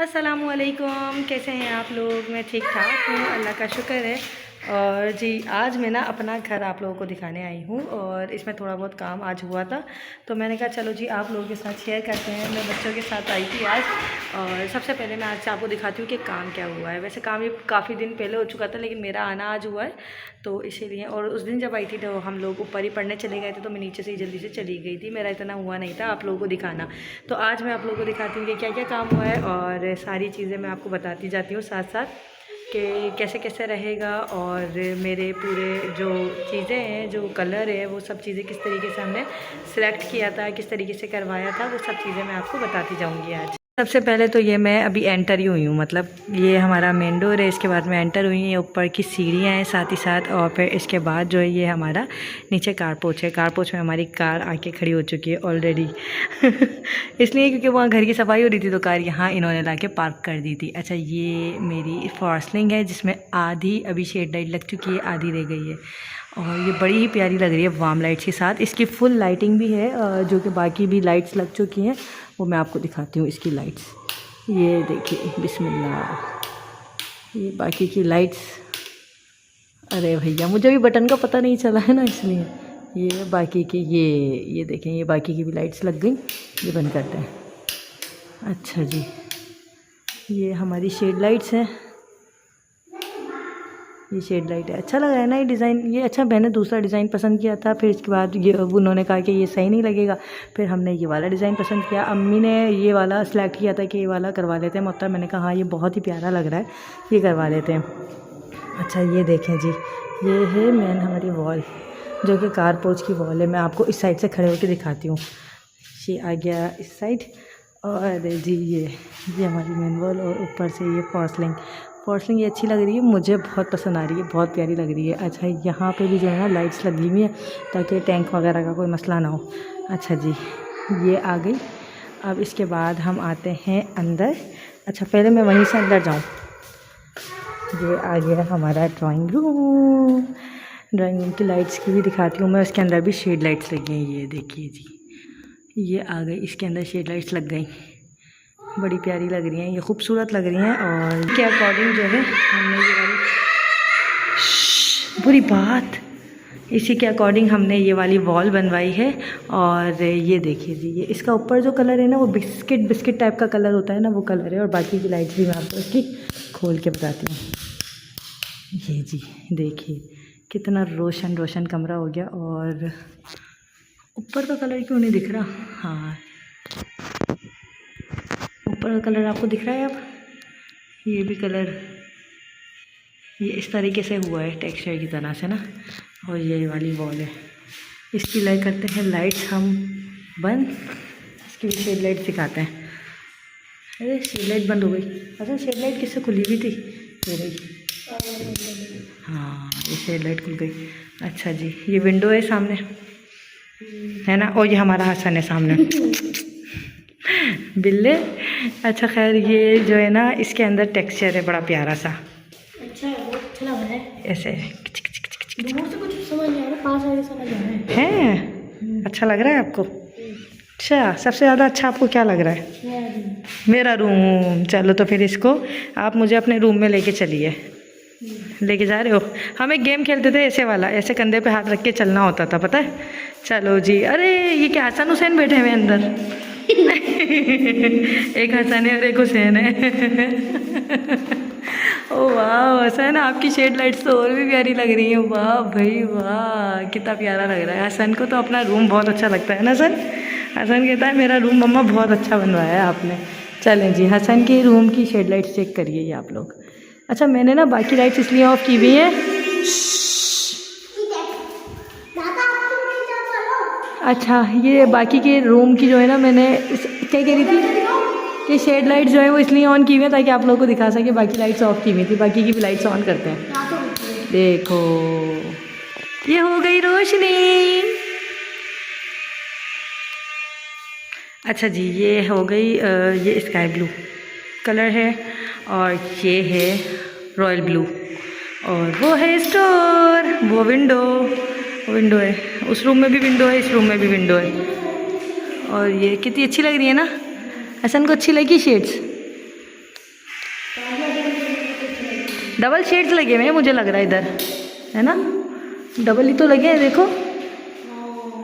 अस्सलामुअलैकुम, कैसे हैं आप लोग। मैं ठीक ठाक हूँ, अल्लाह का शुक्र है। और जी आज मैं ना अपना घर आप लोगों को दिखाने आई हूँ और इसमें थोड़ा बहुत काम आज हुआ था, तो मैंने कहा चलो जी आप लोगों के साथ शेयर करते हैं। मैं बच्चों के साथ आई थी आज, और सबसे पहले मैं आज आपको दिखाती हूँ कि काम क्या हुआ है। वैसे काम ये काफ़ी दिन पहले हो चुका था, लेकिन मेरा आना आज हुआ है तो इसीलिए। और उस दिन जब आई थी तो हम लोग ऊपर ही पढ़ने चले गए थे, तो मैं नीचे से ही जल्दी से चली गई थी, मेरा इतना हुआ नहीं था आप लोगों को दिखाना। तो आज मैं आप लोगों को दिखाती हूँ कि क्या क्या काम हुआ है, और सारी चीज़ें मैं आपको बताती जाती हूँ साथ साथ कि कैसे कैसे रहेगा। और मेरे पूरे जो चीज़ें हैं, जो कलर है, वो सब चीज़ें किस तरीके से हमने सिलेक्ट किया था, किस तरीके से करवाया था, वो सब चीज़ें मैं आपको बताती जाऊँगी आज। सबसे पहले तो ये मैं अभी एंटर ही हुई हूँ, मतलब ये हमारा मेन डोर है, इसके बाद मैं एंटर हुई हूँ। ये ऊपर की सीढ़ियाँ हैं साथ ही साथ, और फिर इसके बाद जो है ये हमारा नीचे कारपोच है। कारपोच में हमारी कार आके खड़ी हो चुकी है ऑलरेडी इसलिए क्योंकि वहाँ घर की सफाई हो रही थी, तो कार यहाँ इन्होंने ला के पार्क कर दी थी। अच्छा, ये मेरी फॉर्सलिंग है जिसमें आधी अभी शेड लाइट लग चुकी है, आधी रह गई है, और ये बड़ी ही प्यारी लग रही है वार्म लाइट्स के साथ। इसकी फुल लाइटिंग भी है, जो कि बाकी भी लाइट्स लग चुकी हैं, वो मैं आपको दिखाती हूँ इसकी लाइट्स। ये देखिए, बिस्मिल्लाह, ये बाकी की लाइट्स। अरे भैया, मुझे भी बटन का पता नहीं चला है ना, इसलिए। ये बाकी की, ये देखें, ये बाकी की भी लाइट्स लग गई। ये बंद करते हैं। अच्छा जी, ये हमारी शेड लाइट्स हैं, ये शेड लाइट है। अच्छा लग रहा है ना ये डिज़ाइन, ये अच्छा। मैंने दूसरा डिज़ाइन पसंद किया था, फिर इसके बाद ये उन्होंने कहा कि ये सही नहीं लगेगा, फिर हमने ये वाला डिज़ाइन पसंद किया। अम्मी ने ये वाला सिलेक्ट किया था कि ये वाला करवा लेते हैं मतलब। मैंने कहा हाँ ये बहुत ही प्यारा लग रहा है, ये करवा लेते हैं। अच्छा, ये देखें जी, ये है मेन हमारी वॉल, जो कि कार पोच की वॉल है। मैं आपको इस साइड से खड़े होकर दिखाती हूँ। ये आ गया इस साइड, और जी ये हमारी मेन वॉल, और ऊपर से ये फॉर्सलिंग ये अच्छी लग रही है, मुझे बहुत पसंद आ रही है, बहुत प्यारी लग रही है। अच्छा, यहाँ पे भी जो है ना लाइट्स लगी हुई है, ताकि टैंक वगैरह का कोई मसला ना हो। अच्छा जी, ये आ गई। अब इसके बाद हम आते हैं अंदर। अच्छा, पहले मैं वहीं से अंदर जाऊँ। ये आ गया हमारा ड्राइंग रूम की लाइट्स की भी दिखाती हूँ मैं। उसके अंदर भी शेड लाइट्स लगी हैं, ये देखिए जी, ये आ गई। इसके अंदर शेड लाइट्स लग गई, बड़ी प्यारी लग रही हैं, ये खूबसूरत लग रही हैं। और के अकॉर्डिंग जो है हमने ये वाली, बुरी बात, इसी के अकॉर्डिंग हमने ये वाली वॉल बनवाई है। और ये देखिए जी, ये इसका ऊपर जो कलर है ना, वो बिस्किट टाइप का कलर होता है ना, वो कलर है। और बाकी की लाइट्स भी मैं आपको इसकी खोल के बताती हूँ। ये जी देखिए, कितना रोशन कमरा हो गया। और ऊपर का कलर क्यों नहीं दिख रहा? हाँ, ऊपर का कलर आपको दिख रहा है अब। ये भी कलर ये इस तरीके से हुआ है, टेक्सचर की तरह से ना। और ये वाली वॉल है, इसकी लाइट करते हैं लाइट्स हम बंद। इसकी भी शेड लाइट दिखाते हैं। अरे शेड लाइट बंद हो गई। अच्छा, शेड लाइट किससे खुली हुई थी? हो गई। हाँ, ये शेड लाइट खुल गई। अच्छा जी, ये विंडो है सामने, है ना। और ये हमारा हसन है सामने बिल्ले। अच्छा खैर, ये जो है ना, इसके अंदर टेक्सचर है बड़ा प्यारा सा। अच्छा, अच्छा लग रहा है ऐसे। दूर से कुछ समझ नहीं आ रहा, पास आके समझ आ रहा है। अच्छा लग रहा है आपको? अच्छा, सबसे ज़्यादा अच्छा आपको क्या लग रहा है? मेरा रूम। चलो तो फिर इसको आप मुझे अपने रूम में लेके चलिए। लेके जा रहे हो? हम एक गेम खेलते थे ऐसे वाला, ऐसे कंधे पे हाथ रख के चलना होता था, पता है? चलो जी। अरे ये क्या हसन हुसैन बैठे हुए अंदर एक हसन है और एक हुसैन है ओ वाह हसन, आपकी शेड लाइट्स तो और भी प्यारी लग रही है। वाह भाई वाह, कितना प्यारा लग रहा है। हसन को तो अपना रूम बहुत अच्छा लगता है ना सर। हसन कहता है मेरा रूम मम्मा बहुत अच्छा बनवाया है आपने। चलें जी, हसन के रूम की शेड लाइट्स चेक करिए ये आप लोग। अच्छा, मैंने ना बाकी लाइट्स इसलिए ऑफ की हुई हैं। अच्छा, ये बाकी के रूम की जो है ना, मैंने क्या कह रही थी कि शेड लाइट जो है वो इसलिए ऑन की हुई है ताकि आप लोगों को दिखा सके। बाकी लाइट्स ऑफ की हुई थी, बाकी की भी लाइट्स ऑन करते हैं। देखो, ये हो गई रोशनी। अच्छा जी, ये हो गई, ये स्काई ब्लू कलर है, और ये है रॉयल ब्लू, और वो है स्टोर, वो विंडो है। उस रूम में भी विंडो है, इस रूम में भी विंडो है। और ये कितनी अच्छी लग रही है ना। हसन को अच्छी लगी शेड्स? डबल शेड्स लगे हुए हैं मुझे लग रहा है इधर, है ना? डबल ही तो लगे हैं, देखो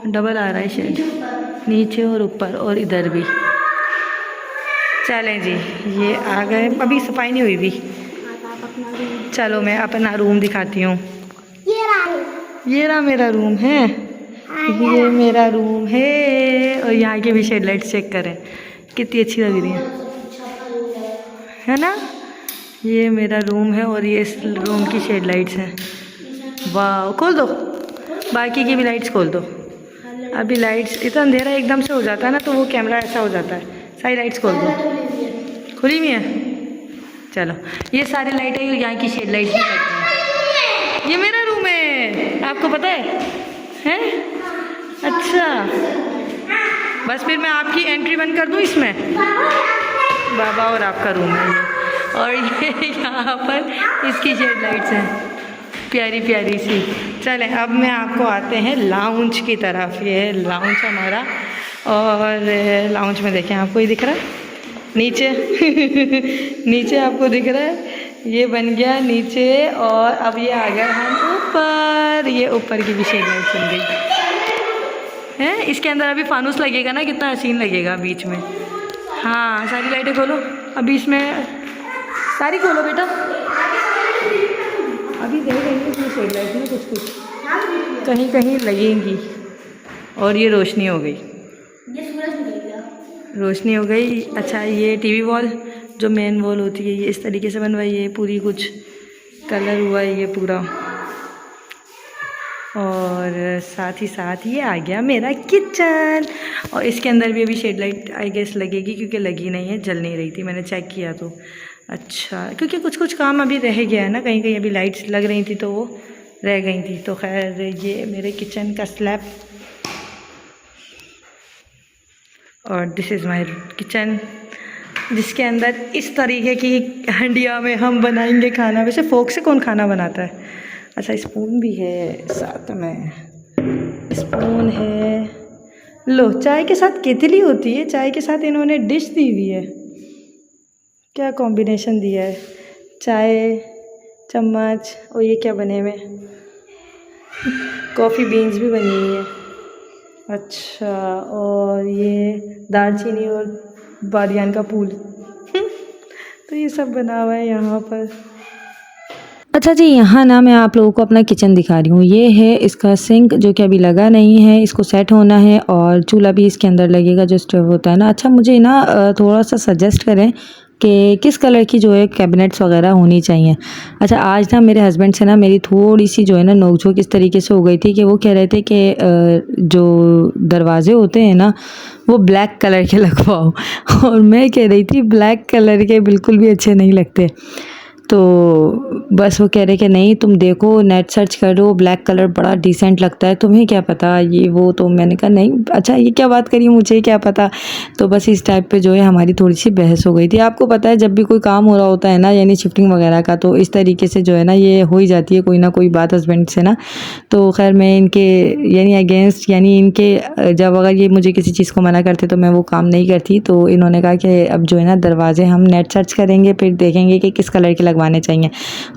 डबल आ रहा है शेड, नीचे और ऊपर और इधर भी। चलें जी, ये आ गए, अभी सफाई नहीं हुई भी। चलो मैं अपना रूम दिखाती हूँ। ये रहा मेरा रूम है, ये मेरा रूम है। और यहाँ के भी शेड लाइट्स चेक करें कितनी अच्छी लग रही है ना? ये मेरा रूम है और ये इस रूम की शेड लाइट्स हैं। वाह, खोल दो, बाकी की भी लाइट्स खोल दो। अभी लाइट्स इतना अंधेरा एकदम से हो जाता है ना, तो वो कैमरा ऐसा हो जाता है। सारी लाइट्स खोल दो, खुली हुई है। चलो, ये सारी लाइटें यहाँ की शेड लाइट्स भी करती हैं। ये मेरा रूम है, आपको पता है? हैं? अच्छा, बस फिर मैं आपकी एंट्री बंद कर दूँ इसमें। बाबा और आपका रूम है ये, और ये यहाँ पर इसकी शेड लाइट्स हैं प्यारी प्यारी सी। चलें अब मैं आपको आते हैं लाउंज की तरफ। ये है लाउंज हमारा, और लाउंज में देखें आपको ये दिख रहा है नीचे नीचे आपको दिख रहा है, ये बन गया नीचे। और अब ये आ गया हम ऊपर, ये ऊपर की भी शेड लाइट बन गई है। इसके अंदर अभी फानूस लगेगा ना, कितना हसीन लगेगा बीच में। हाँ, सारी लाइटें खोलो अभी, इसमें सारी खोलो बेटा। अभी देख रही हूँ इसमें शेड लाइट में कुछ कुछ कहीं कहीं लगेंगी। और ये रोशनी हो गई, रोशनी हो गई। अच्छा, ये टीवी वॉल जो मेन वॉल होती है, ये इस तरीके से बनवाई है पूरी, कुछ कलर हुआ है ये पूरा। और साथ ही साथ ये आ गया मेरा किचन, और इसके अंदर भी अभी शेड लाइट आई गेस लगेगी, क्योंकि लगी नहीं है, जल नहीं रही थी, मैंने चेक किया तो। अच्छा, क्योंकि कुछ कुछ काम अभी रह गया है ना, कहीं कहीं अभी लाइट्स लग रही थी तो वो रह गई थी। तो खैर, ये मेरे किचन का स्लैब, और दिस इज़ माय किचन, जिसके अंदर इस तरीके की हंडिया में हम बनाएंगे खाना। वैसे फोक से कौन खाना बनाता है? अच्छा, स्पून भी है साथ में, स्पून है। लो, चाय के साथ केतली होती है, चाय के साथ इन्होंने डिश दी हुई है। क्या कॉम्बिनेशन दिया है, चाय, चम्मच, और ये क्या बने हुए कॉफ़ी बीन्स भी बनी हुई है। अच्छा, और ये दालचीनी और बादियान का फूल तो ये सब बना हुआ है यहाँ पर। अच्छा जी, यहाँ ना मैं आप लोगों को अपना किचन दिखा रही हूँ। ये है इसका सिंक, जो कि अभी लगा नहीं है, इसको सेट होना है, और चूल्हा भी इसके अंदर लगेगा जो स्टोव होता है ना। अच्छा, मुझे ना थोड़ा सा सजेस्ट करें कि किस कलर की जो है कैबिनेट्स वगैरह होनी चाहिए। अच्छा, आज ना मेरे हस्बैंड से ना मेरी थोड़ी सी जो है ना नोकझोंक इस तरीके से हो गई थी कि वो कह रहे थे कि जो दरवाजे होते हैं ना वो ब्लैक कलर के लगवाओ, और मैं कह रही थी ब्लैक कलर के बिल्कुल भी अच्छे नहीं लगते। तो बस वो कह रहे कि नहीं, तुम देखो, नेट सर्च करो, ब्लैक कलर बड़ा डिसेंट लगता है, तुम्हें क्या पता ये वो। तो मैंने कहा नहीं, अच्छा ये क्या बात करी, मुझे क्या पता। तो बस इस टाइप पे जो है हमारी थोड़ी सी बहस हो गई थी। आपको पता है जब भी कोई काम हो रहा होता है ना, यानी शिफ्टिंग वगैरह का, तो इस तरीके से जो है ना ये हो ही जाती है कोई ना कोई बात हस्बैंड से ना। तो खैर मैं इनके यानी अगेंस्ट, यानी इनके जब अगर ये मुझे किसी चीज़ को मना करते तो मैं वो काम नहीं करती। तो इन्होंने कहा कि अब जो है ना दरवाजे हम नेट सर्च करेंगे, फिर देखेंगे कि किस कलर के लगवाने चाहिए।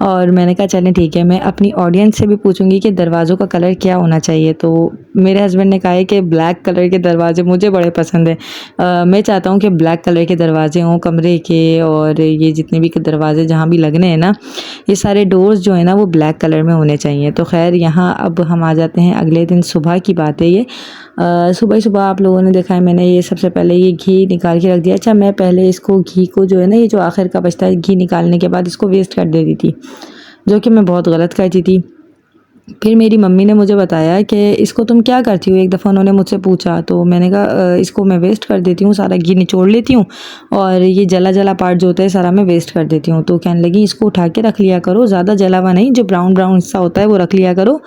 और मैंने कहा चलें ठीक है, मैं अपनी ऑडियंस से भी पूछूंगी कि दरवाज़ों का कलर क्या होना चाहिए। तो मेरे हस्बैंड ने कहा है कि ब्लैक कलर के दरवाजे मुझे बड़े पसंद है। मैं चाहता हूँ कि ब्लैक कलर के दरवाजे हों कमरे के, और ये जितने भी दरवाजे जहाँ भी लगने हैं ना, ये सारे डोर्स जो है ना वो ब्लैक कलर में होने चाहिए। तो खैर यहाँ अब हम आ जाते हैं अगले दिन सुबह की बात है। ये सुबह सुबह आप लोगों ने देखा है, मैंने ये सबसे पहले ये घी निकाल के रख दिया। अच्छा, मैं पहले इसको घी को जो है ना, ये जो आखिर का बचता है घी निकालने के बाद, इसको वेस्ट कर देती थी, जो कि मैं बहुत गलत करती थी। फिर मेरी मम्मी ने मुझे बताया कि इसको तुम क्या करती हो, एक दफ़ा उन्होंने मुझसे पूछा। तो मैंने कहा इसको मैं वेस्ट कर देती हूँ, सारा घी निचोड़ लेती हूँ, और ये जला जला पार्ट जो होता है सारा मैं वेस्ट कर देती हूँ। तो कहने लगी इसको उठा के रख लिया करो, ज़्यादा जला हुआ नहीं, जो ब्राउन ब्राउन हिस्सा होता है वो रख लिया करो।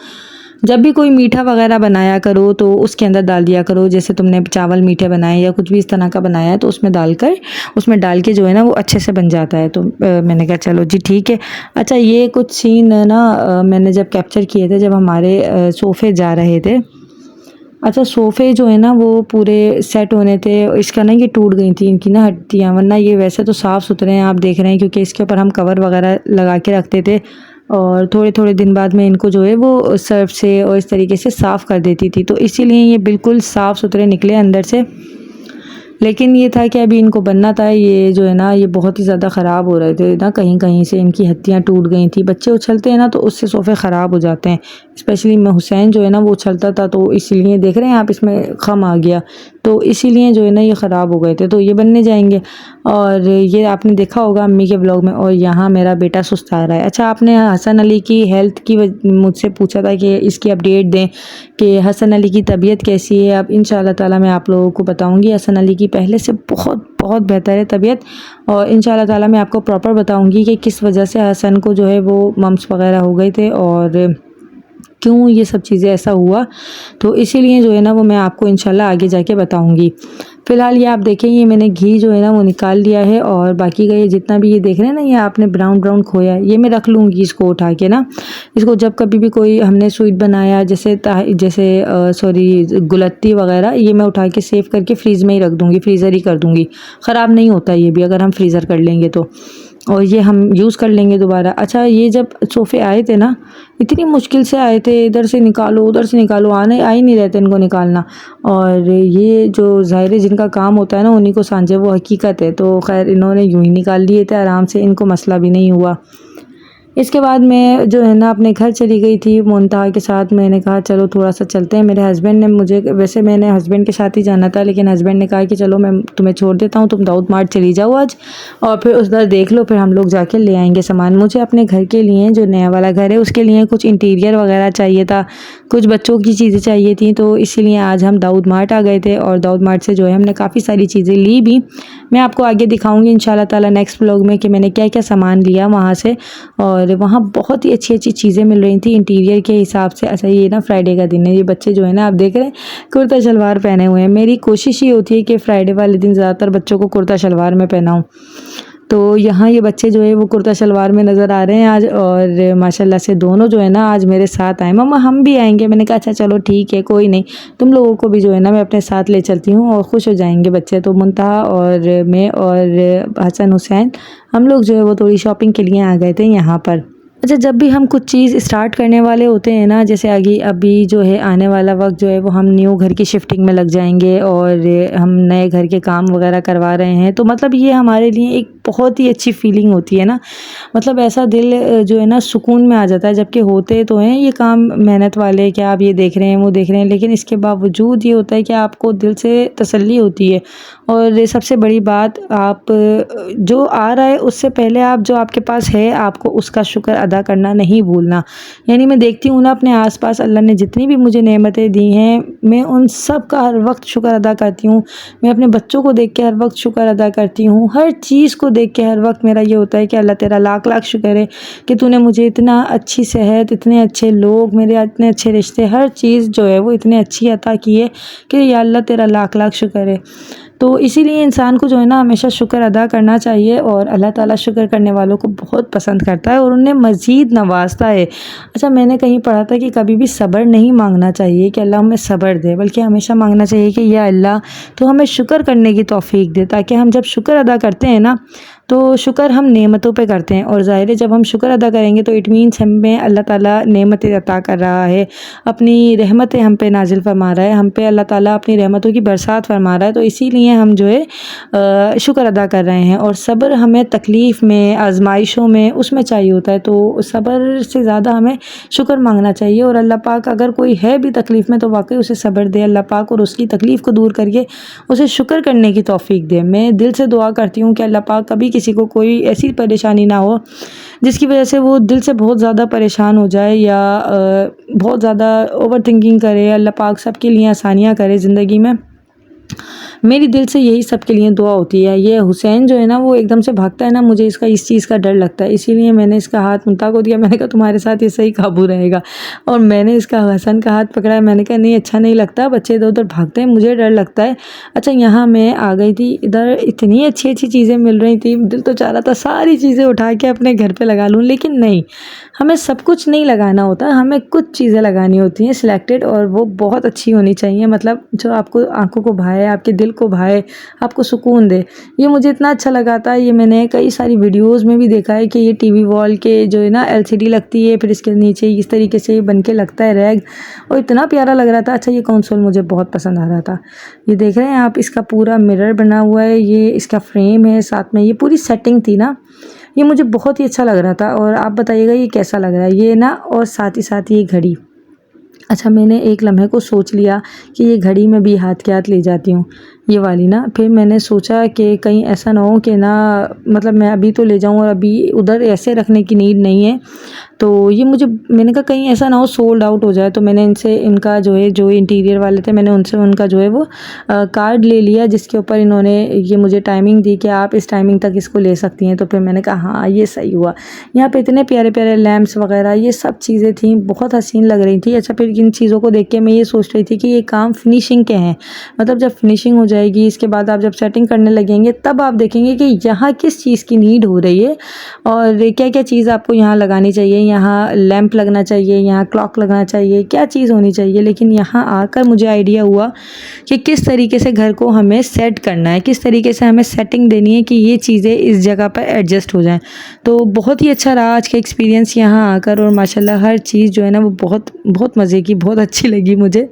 जब भी कोई मीठा वगैरह बनाया करो तो उसके अंदर डाल दिया करो। जैसे तुमने चावल मीठे बनाए या कुछ भी इस तरह का बनाया है, तो उसमें डाल के जो है ना वो अच्छे से बन जाता है। तो मैंने कहा चलो जी ठीक है। अच्छा, ये कुछ सीन ना मैंने जब कैप्चर किए थे, जब हमारे सोफ़े जा रहे थे, अच्छा, सोफ़े जो है ना वो पूरे सेट होने थे, इसका ना ये टूट गई थी इनकी ना हड्डियाँ, वरना ये वैसे तो साफ़ सुथरे हैं, आप देख रहे हैं, क्योंकि इसके ऊपर हम कवर वगैरह लगा के रखते थे और थोड़े थोड़े दिन बाद में इनको जो है वो सर्फ से और इस तरीके से साफ़ कर देती थी, तो इसीलिए ये बिल्कुल साफ़ सुथरे निकले अंदर से। लेकिन ये था कि अभी इनको बनना था, ये जो है ना ये बहुत ही ज़्यादा ख़राब हो रहे थे ना, कहीं कहीं से इनकी हड्डियाँ टूट गई थी। बच्चे उछलते हैं ना तो उससे सोफ़े ख़राब हो जाते हैं, स्पेशली मैं हुसैन जो है ना वो उछलता था, तो इसीलिए देख रहे हैं आप इसमें खम आ गया, तो इसीलिए जो है ना ये ख़राब हो गए थे, तो ये बनने जाएंगे। और ये आपने देखा होगा अम्मी के ब्लॉग में। और यहाँ मेरा बेटा सुस्ता रहा है। अच्छा, आपने हसन अली की हेल्थ की मुझसे पूछा था कि इसकी अपडेट दें कि हसन अली की तबीयत कैसी है। अब इंशाल्लाह ताला मैं आप लोगों को बताऊंगी। हसन अली की पहले से बहुत बहुत बेहतर है तबीयत, और इंशाल्लाह ताला मैं आपको प्रॉपर बताऊंगी कि किस वजह से हसन को जो है वो मम्स वगैरह हो गए थे और क्यों ये सब चीज़ें ऐसा हुआ, तो इसीलिए जो है ना वो मैं आपको इंशाल्लाह आगे जाके बताऊंगी। फ़िलहाल ये आप देखें, ये मैंने घी जो है ना वो निकाल लिया है, और बाकी का ये जितना भी ये देख रहे हैं ना, ये आपने ब्राउन ब्राउन खोया है, ये मैं रख लूँगी इसको उठा के ना। इसको जब कभी भी कोई हमने स्वीट बनाया, जैसे सॉरी गुलत्ती वगैरह, ये मैं उठा के सेव करके फ्रीज़ में ही रख दूँगी, फ्रीज़र ही कर दूँगी। ख़राब नहीं होता ये भी अगर हम फ्रीज़र कर लेंगे तो, और ये हम यूज़ कर लेंगे दोबारा। अच्छा, ये जब सोफ़े आए थे ना, इतनी मुश्किल से आए थे, इधर से निकालो उधर से निकालो, आ ही नहीं रहते इनको निकालना। और ये जो ज़ाहिर है जिनका काम होता है ना उन्हीं को सांझे वो हकीकत है, तो खैर इन्होंने यूँ ही निकाल लिए थे आराम से, इनको मसला भी नहीं हुआ। इसके बाद मैं जो है ना अपने घर चली गई थी मुंतहा के साथ। मैंने कहा चलो थोड़ा सा चलते हैं। मेरे हस्बैंड ने मुझे, वैसे मैंने हस्बैंड के साथ ही जाना था, लेकिन हस्बैंड ने कहा कि चलो मैं तुम्हें छोड़ देता हूँ, तुम दाऊद मार्ट चली जाओ आज और फिर उधर देख लो, फिर हम लोग जाके ले आएंगे सामान। मुझे अपने घर के लिए, जो नया वाला घर है उसके लिए कुछ इंटीरियर वगैरह चाहिए था, कुछ बच्चों की चीज़ें चाहिए थी, तो इसीलिए आज हम दाऊद मार्ट आ गए थे। और दाऊद मार्ट से जो है हमने काफ़ी सारी चीज़ें ली भी। मैं आपको आगे दिखाऊंगी इंशाल्लाह ताला नेक्स्ट व्लॉग में कि मैंने क्या क्या सामान लिया वहाँ से। और वहाँ बहुत ही अच्छी अच्छी चीज़ें मिल रही थी इंटीरियर के हिसाब से। अच्छा, ये ना फ्राइडे का दिन है, ये बच्चे जो है ना आप देख रहे हैं कुर्ता शलवार पहने हुए हैं। मेरी कोशिश ये होती है कि फ़्राइडे वाले दिन ज़्यादातर बच्चों को कुर्ता शलवार में पहनाऊँ, तो यहाँ ये बच्चे जो है वो कुर्ता शलवार में नज़र आ रहे हैं आज। और माशाल्लाह से दोनों जो है ना आज मेरे साथ आए, मम्मा हम भी आएंगे। मैंने कहा अच्छा चलो ठीक है, कोई नहीं, तुम लोगों को भी जो है ना मैं अपने साथ ले चलती हूँ और खुश हो जाएंगे बच्चे। तो मुंतहा और मैं और हसन हुसैन, हम लोग जो है वो थोड़ी शॉपिंग के लिए आ गए थे यहाँ पर। अच्छा, जब भी हम कुछ चीज़ स्टार्ट करने वाले होते हैं ना, जैसे आगे अभी जो है आने वाला वक्त जो है वो हम न्यू घर की शिफ्टिंग में लग जाएंगे और हम नए घर के काम वगैरह करवा रहे हैं, तो मतलब ये हमारे लिए एक बहुत ही अच्छी फीलिंग होती है ना। मतलब ऐसा दिल जो है ना सुकून में आ जाता है, जबकि होते तो हैं ये काम मेहनत वाले, क्या आप ये देख रहे हैं वो देख रहे हैं, लेकिन इसके बावजूद ये होता है कि आपको दिल से तसल्ली होती है। और सबसे बड़ी बात, आप जो आ रहा है उससे पहले आप जो आपके पास है आपको उसका शुक्र अदा करना नहीं भूलना। यानी मैं देखती हूँ ना अपने आसपास अल्लाह ने जितनी भी मुझे नेमतें दी हैं, मैं उन सब का हर वक्त शुक्र अदा करती हूँ। मैं अपने बच्चों को देख के हर वक्त शुक्र अदा करती हूँ, हर चीज़ को देख के हर वक्त मेरा ये होता है कि अल्लाह तेरा लाख लाख शुक्र है कि तूने मुझे इतना अच्छी सेहत, इतने अच्छे लोग, मेरे इतने अच्छे रिश्ते, हर चीज़ जो है वो इतनी अच्छी अता की है कि या अल्लाह तेरा लाख लाख शुक्र है। तो इसीलिए इंसान को जो है ना हमेशा शुक्र अदा करना चाहिए, और अल्लाह ताला शुक्र करने वालों को बहुत पसंद करता है और उन्हें मज़ीद नवाजता है। अच्छा, मैंने कहीं पढ़ा था कि कभी भी सब्र नहीं मांगना चाहिए कि अल्लाह हमें सब्र दे, बल्कि हमेशा मांगना चाहिए कि या अल्लाह तो हमें शुक्र करने की तौफीक दे, ताकि हम जब शुक्र अदा करते हैं ना तो शुक्र हम नेमतों पे करते हैं। और ज़ाहिर है जब हम शुक्र अदा करेंगे तो इट मीन्स हमें अल्लाह ताला नेमतें अता कर रहा है, अपनी रहमतें हम पे नाजिल फरमा रहा है, हम पे अल्लाह ताला अपनी रहमतों की बरसात फरमा रहा है। तो इसीलिए हम जो है शुक्र अदा कर रहे हैं। और सब्र हमें तकलीफ़ में, आजमाइशों में, उसमें चाहिए होता है, तो सब्र से ज़्यादा हमें शुक्र मांगना चाहिए। और अल्लाह पाक अगर कोई है भी तकलीफ़ में तो वाकई उसे सब्र दे अल्लाह पाक, और उसकी तकलीफ़ को दूर करके उसे शुक्र करने की तौफीक दे। मैं दिल से दुआ करती हूँ कि अल्लाह पाक कभी किसी को कोई ऐसी परेशानी ना हो जिसकी वजह से वो दिल से बहुत ज़्यादा परेशान हो जाए या बहुत ज़्यादा ओवर थिंकिंग करे। अल्लाह पाक सबके लिए आसानियाँ करे ज़िंदगी में। मेरी दिल से यही सबके लिए दुआ होती है। ये हुसैन जो है ना वो एकदम से भागता है ना, मुझे इसका इस चीज़ का डर लगता है, इसीलिए मैंने इसका हाथ मुंता को दिया। मैंने कहा तुम्हारे साथ ये सही काबू रहेगा। और मैंने इसका हसन का हाथ पकड़ा है। मैंने कहा नहीं अच्छा नहीं लगता, बच्चे इधर उधर भागते हैं, मुझे डर लगता है। अच्छा यहाँ मैं आ गई थी, इधर इतनी अच्छी अच्छी चीज़ें मिल रही थी, दिल तो चाह रहा था सारी चीज़ें उठा के अपने घर पे लगा लूँ, लेकिन नहीं, हमें सब कुछ नहीं लगाना होता, हमें कुछ चीज़ें लगानी होती हैं सिलेक्टेड, और वो बहुत अच्छी होनी चाहिए, मतलब जो आपको आंखों को भाए, आपके दिल को भाए, आपको सुकून दे। ये मुझे इतना अच्छा लगा था। ये मैंने कई सारी वीडियोस में भी देखा है कि ये टीवी वॉल के जो है ना LCD लगती है, फिर इसके नीचे इस तरीके से बन के लगता है रैग, और इतना प्यारा लग रहा था। अच्छा ये कंसोल मुझे बहुत पसंद आ रहा था। ये देख रहे हैं आप, इसका पूरा मिरर बना हुआ है, ये इसका फ्रेम है, साथ में ये पूरी सेटिंग थी ना, ये मुझे बहुत ही अच्छा लग रहा था। और आप बताइएगा ये कैसा लग रहा है ये ना, और साथ ही साथ ये घड़ी। अच्छा मैंने एक लम्हे को सोच लिया कि ये घड़ी मैं भी हाथ के हाथ ले जाती हूँ, ये वाली ना। फिर मैंने सोचा कि कहीं ऐसा ना हो कि ना, मतलब मैं अभी तो ले जाऊँ और अभी उधर ऐसे रखने की नीड नहीं है, तो ये मुझे, मैंने कहा कहीं ऐसा ना हो सोल्ड आउट हो जाए। तो मैंने इनसे, इनका जो है, जो इंटीरियर वाले थे, मैंने उनसे उनका जो है वो कार्ड ले लिया, जिसके ऊपर इन्होंने ये मुझे टाइमिंग दी कि आप इस टाइमिंग तक इसको ले सकती हैं। तो फिर मैंने कहा हाँ ये सही हुआ। यहाँ पे इतने प्यारे प्यारे लैम्प्स वगैरह ये सब चीज़ें थी, बहुत हसीन लग रही थी। अच्छा फिर इन चीज़ों को देख के मैं ये सोच रही थी कि ये काम फिनिशिंग के हैं, मतलब जब फिनिशिंग हो जाएगी, इसके बाद आप जब सेटिंग करने लगेंगे तब आप देखेंगे कि यहाँ किस चीज़ की नीड हो रही है और क्या क्या चीज़ आपको यहाँ लगानी चाहिए। यहाँ लैंप लगना चाहिए, यहाँ क्लॉक लगना चाहिए, क्या चीज़ होनी चाहिए। लेकिन यहाँ आकर मुझे आइडिया हुआ कि किस तरीके से घर को हमें सेट करना है, किस तरीके से हमें सेटिंग देनी है कि ये चीज़ें इस जगह पर एडजस्ट हो जाएं। तो बहुत ही अच्छा रहा आज का एक्सपीरियंस यहाँ आकर, और माशाल्लाह हर चीज़ जो है ना वो बहुत बहुत मज़े की, बहुत अच्छी लगी मुझे।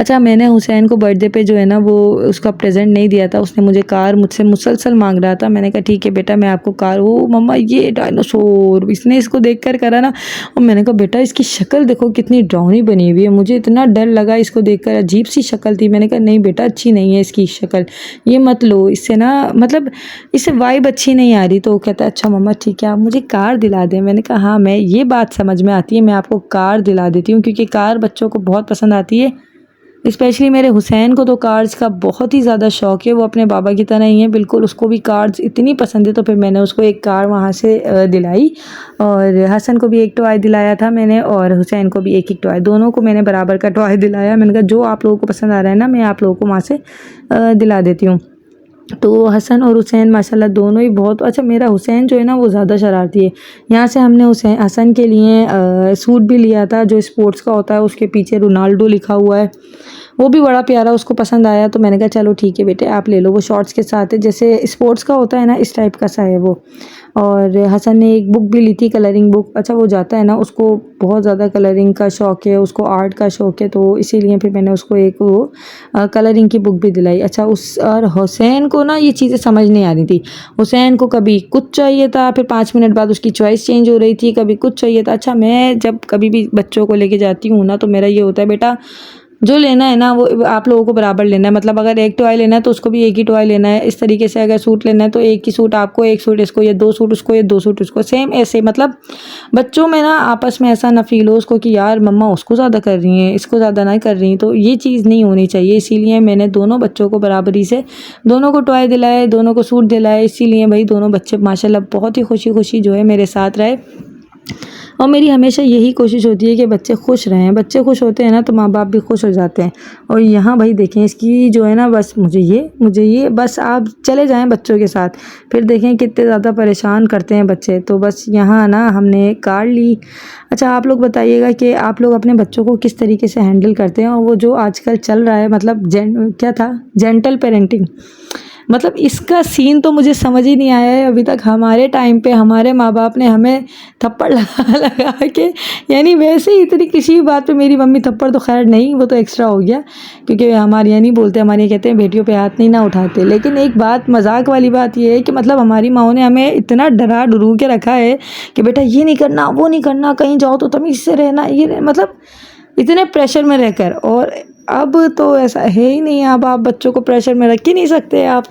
अच्छा मैंने हुसैन को बर्थडे पे जो है ना वो उसका प्रेजेंट नहीं दिया था, उसने मुझे कार मुझसे मुसलसल मांग रहा था। मैंने कहा ठीक है बेटा मैं आपको कार, वो मम्मा ये डायनासोर, इसने इसको देख कर करा ना, और मैंने कहा बेटा इसकी शक्ल देखो कितनी डरावनी बनी हुई है, मुझे इतना डर लगा इसको देखकर, अजीब सी शक्ल थी। मैंने कहा नहीं बेटा अच्छी नहीं है इसकी शक्ल, ये मत लो, इससे ना मतलब इससे वाइब अच्छी नहीं आ रही। तो वो कहता है अच्छा मम्मा ठीक है आप मुझे कार दिला दें। मैंने कहा हाँ मैं, ये बात समझ में आती है, मैं आपको कार दिला देती हूँ, क्योंकि कार बच्चों को बहुत पसंद आती है। स्पेशली मेरे हुसैन को तो कार्स का बहुत ही ज़्यादा शौक़ है, वो अपने बाबा की तरह ही है बिल्कुल, उसको भी कार्स इतनी पसंद है। तो फिर मैंने उसको एक कार वहाँ से दिलाई, और हसन को भी एक टॉय दिलाया था मैंने, और हुसैन को भी एक एक टॉय, दोनों को मैंने बराबर का टॉय दिलाया। मैंने कहा जो आप लोगों को पसंद आ रहा है ना मैं आप लोगों को वहाँ से दिला देती हूँ। तो हसन और हुसैन माशाल्लाह दोनों ही बहुत अच्छा। मेरा हुसैन जो है ना वो ज़्यादा शरारती है। यहाँ से हमने हसन के लिए सूट भी लिया था जो स्पोर्ट्स का होता है, उसके पीछे रोनाल्डो लिखा हुआ है, वो भी बड़ा प्यारा उसको पसंद आया। तो मैंने कहा चलो ठीक है बेटे आप ले लो, वो शॉर्ट्स के साथ है, जैसे स्पोर्ट्स का होता है ना इस टाइप का सा है वो। और हसन ने एक बुक भी ली थी, कलरिंग बुक। अच्छा वो जाता है ना, उसको बहुत ज़्यादा कलरिंग का शौक़ है, उसको आर्ट का शौक़ है, तो इसीलिए फिर मैंने उसको एक वो कलरिंग की बुक भी दिलाई। अच्छा उस, और हुसैन को ना ये चीज़ें समझ नहीं आ रही थी। हुसैन को कभी कुछ चाहिए था, फिर 5 मिनट बाद उसकी चॉइस चेंज हो रही थी, कभी कुछ चाहिए था। अच्छा मैं जब कभी भी बच्चों को लेके जाती हूँ ना तो मेरा ये होता है बेटा जो लेना है ना वो आप लोगों को बराबर लेना है, मतलब अगर एक टॉय लेना है तो उसको भी एक ही टॉय लेना है। इस तरीके से अगर सूट लेना है तो एक ही सूट आपको, एक सूट इसको, ये 2 सूट उसको, ये 2 सूट उसको, सेम ऐसे। मतलब बच्चों में ना आपस में ऐसा ना फील हो उसको कि यार मम्मा उसको ज़्यादा कर रही हैं, इसको ज़्यादा ना कर रही हैं, तो ये चीज़ नहीं होनी चाहिए। इसीलिए मैंने दोनों बच्चों को बराबरी से दोनों को टॉय दिलाए, दोनों को सूट दिलाए। इसीलिए भाई दोनों बच्चे माशाल्लाह बहुत ही खुशी खुशी जो है मेरे साथ रहे। और मेरी हमेशा यही कोशिश होती है कि बच्चे खुश रहें, बच्चे खुश होते हैं ना तो माँ बाप भी खुश हो जाते हैं। और यहाँ भाई देखें इसकी जो है ना, बस मुझे ये बस आप चले जाएं बच्चों के साथ, फिर देखें कितने ज़्यादा परेशान करते हैं बच्चे। तो बस यहाँ ना हमने कार ली। अच्छा आप लोग बताइएगा कि आप लोग अपने बच्चों को किस तरीके से हैंडल करते हैं, और वो जो आजकल चल रहा है मतलब क्या था, जेंटल पेरेंटिंग, मतलब इसका सीन तो मुझे समझ ही नहीं आया है अभी तक। हमारे टाइम पे हमारे माँ बाप ने हमें थप्पड़ लगा के, यानी वैसे ही इतनी किसी भी बात पे मेरी मम्मी थप्पड़ तो खैर नहीं, वो तो एक्स्ट्रा हो गया क्योंकि हमारे यहाँ नहीं बोलते, हमारे यहाँ कहते हैं बेटियों पे हाथ नहीं ना उठाते। लेकिन एक बात मजाक वाली बात ये है कि मतलब हमारी माओ ने हमें इतना डरा डरू के रखा है कि बेटा ये नहीं करना, वो नहीं करना, कहीं जाओ तो तमीज़ से रहना, मतलब इतने प्रेशर में रहकर। और अब तो ऐसा है ही नहीं। अब आप बच्चों को प्रेशर में रख ही नहीं सकते। आप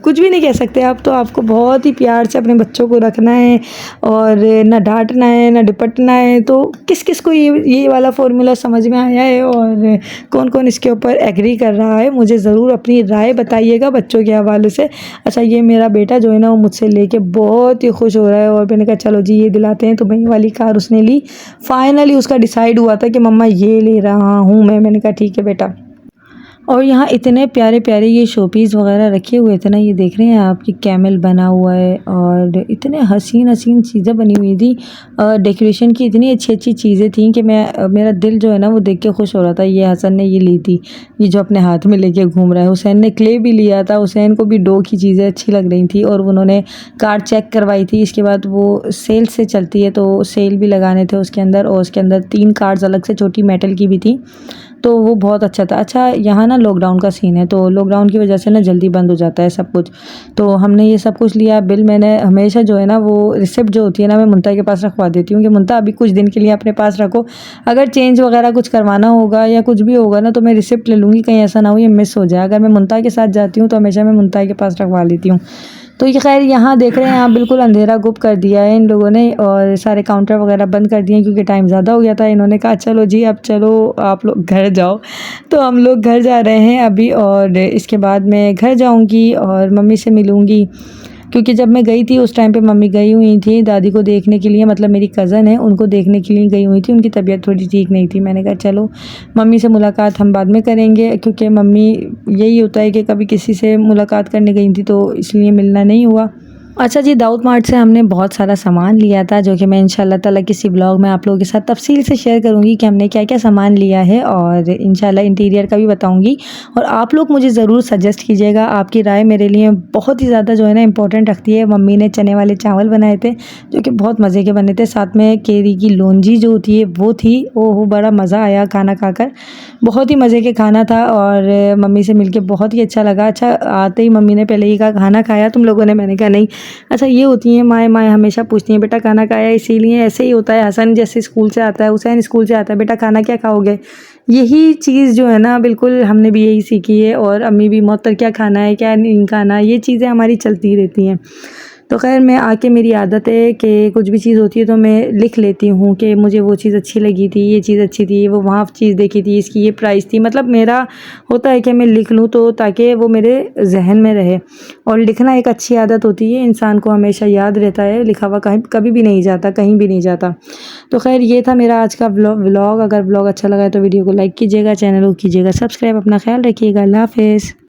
कुछ भी नहीं कह सकते। अब तो आपको बहुत ही प्यार से अपने बच्चों को रखना है और ना डांटना है ना डिपटना है। तो किस किस को ये वाला फॉर्मूला समझ में आया है और कौन कौन इसके ऊपर एग्री कर रहा है, मुझे ज़रूर अपनी राय बताइएगा बच्चों के हवाले से। अच्छा, ये मेरा बेटा जो है ना वो मुझसे लेके बहुत ही खुश हो रहा है और मैंने कहा चलो जी ये दिलाते हैं। तो वही वाली कार उसने ली। फाइनली उसका डिसाइड हुआ था कि मम्मा ये ले रहा हूँ मैंने कहा ठीक है बेटा। और यहाँ इतने प्यारे प्यारे ये शोपीस वगैरह रखे हुए थे ना, ये देख रहे हैं आपकी कैमल बना हुआ है और इतने हसीन हसीन चीज़ें बनी हुई थी। डेकोरेशन की इतनी अच्छी अच्छी चीज़ें थी कि मेरा दिल जो है ना वो देख के खुश हो रहा था। ये हसन ने ये ली थी, ये जो अपने हाथ में लेके घूम रहा है। हुसैन ने क्ले भी लिया था, हुसैन को भी डो की चीज़ें अच्छी लग रही थी और उन्होंने कार्ड चेक करवाई थी। इसके बाद वो सेल से चलती है तो सेल भी लगाने थे उसके अंदर, और उसके अंदर 3 कार्ड्स अलग से छोटी मेटल की भी थी, तो वो बहुत अच्छा था। अच्छा, यहाँ ना लॉकडाउन का सीन है, तो लॉकडाउन की वजह से ना जल्दी बंद हो जाता है सब कुछ। तो हमने ये सब कुछ लिया। बिल मैंने हमेशा जो है ना वो रिसिप्ट जो होती है ना मैं मुंता के पास रखवा देती हूँ कि मुंता अभी कुछ दिन के लिए अपने पास रखो, अगर चेंज वगैरह कुछ करवाना होगा या कुछ भी होगा ना तो मैं रिसिप्ट ले लूँगी, कहीं ऐसा ना हो ये मिस हो जाए। अगर मैं मुंता के साथ जाती हूँ तो हमेशा मैं मुंता के पास रखवा लेती हूँ। तो ये खैर यहाँ देख रहे हैं आप, बिल्कुल अंधेरा गुप कर दिया है इन लोगों ने और सारे काउंटर वगैरह बंद कर दिए क्योंकि टाइम ज़्यादा हो गया था। इन्होंने कहा चलो जी अब चलो आप लोग घर जाओ। तो हम लोग घर जा रहे हैं अभी और इसके बाद मैं घर जाऊंगी और मम्मी से मिलूंगी, क्योंकि जब मैं गई थी उस टाइम पे मम्मी गई हुई थी दादी को देखने के लिए, मतलब मेरी कज़न है उनको देखने के लिए गई हुई थी। उनकी तबीयत थोड़ी ठीक नहीं थी। मैंने कहा चलो मम्मी से मुलाकात हम बाद में करेंगे, क्योंकि मम्मी यही होता है कि कभी किसी से मुलाकात करने गई थी तो इसलिए मिलना नहीं हुआ। अच्छा जी, दाऊद मार्ट से हमने बहुत सारा सामान लिया था जो कि मैं इंशाल्लाह ताला किसी ब्लॉग में आप लोगों के साथ तफसील से शेयर करूंगी कि हमने क्या क्या सामान लिया है और इंशाल्लाह इंटीरियर का भी बताऊंगी। और आप लोग मुझे ज़रूर सजेस्ट कीजिएगा, आपकी राय मेरे लिए बहुत ही ज़्यादा जो है ना इंपॉर्टेंट रखती है। मम्मी ने चने वाले चावल बनाए थे जो कि बहुत मज़े के बने थे, साथ में केरी की लोंजी जो होती है वो थी। ओहो, बड़ा मज़ा आया खाना खाकर, बहुत ही मज़े के खाना था और मम्मी से मिलके बहुत ही अच्छा लगा। अच्छा, आते ही मम्मी ने पहले ही कहा खाना खाया तुम लोगों ने? मैंने कहा नहीं। अच्छा, ये होती हैं माएँ हमेशा पूछती हैं बेटा खाना खाया? इसीलिए ऐसे ही होता है। हसन जैसे स्कूल से आता है, हुसैन स्कूल से आता है, बेटा खाना क्या खाओगे? यही चीज़ जो है ना बिल्कुल हमने भी यही सीखी है और अम्मी भी मुअत्तर क्या खाना है क्या नहीं खाना, ये चीज़ें हमारी चलती रहती हैं। तो खैर मैं आके मेरी आदत है कि कुछ भी चीज़ होती है तो मैं लिख लेती हूँ कि मुझे वो चीज़ अच्छी लगी थी, ये चीज़ अच्छी थी, वो वहाँ चीज़ देखी थी, इसकी ये प्राइस थी। मतलब मेरा होता है कि मैं लिख लूँ तो ताकि वो मेरे जहन में रहे। और लिखना एक अच्छी आदत होती है, इंसान को हमेशा याद रहता है, लिखा हुआ कहीं कभी भी नहीं जाता, कहीं भी नहीं जाता। तो खैर ये था मेरा आज का व्लॉग। अगर व्लॉग अच्छा लगा है तो वीडियो को लाइक कीजिएगा, चैनल को कीजिएगा सब्सक्राइब। अपना ख्याल रखिएगा। अल्लाह हाफ़िज़।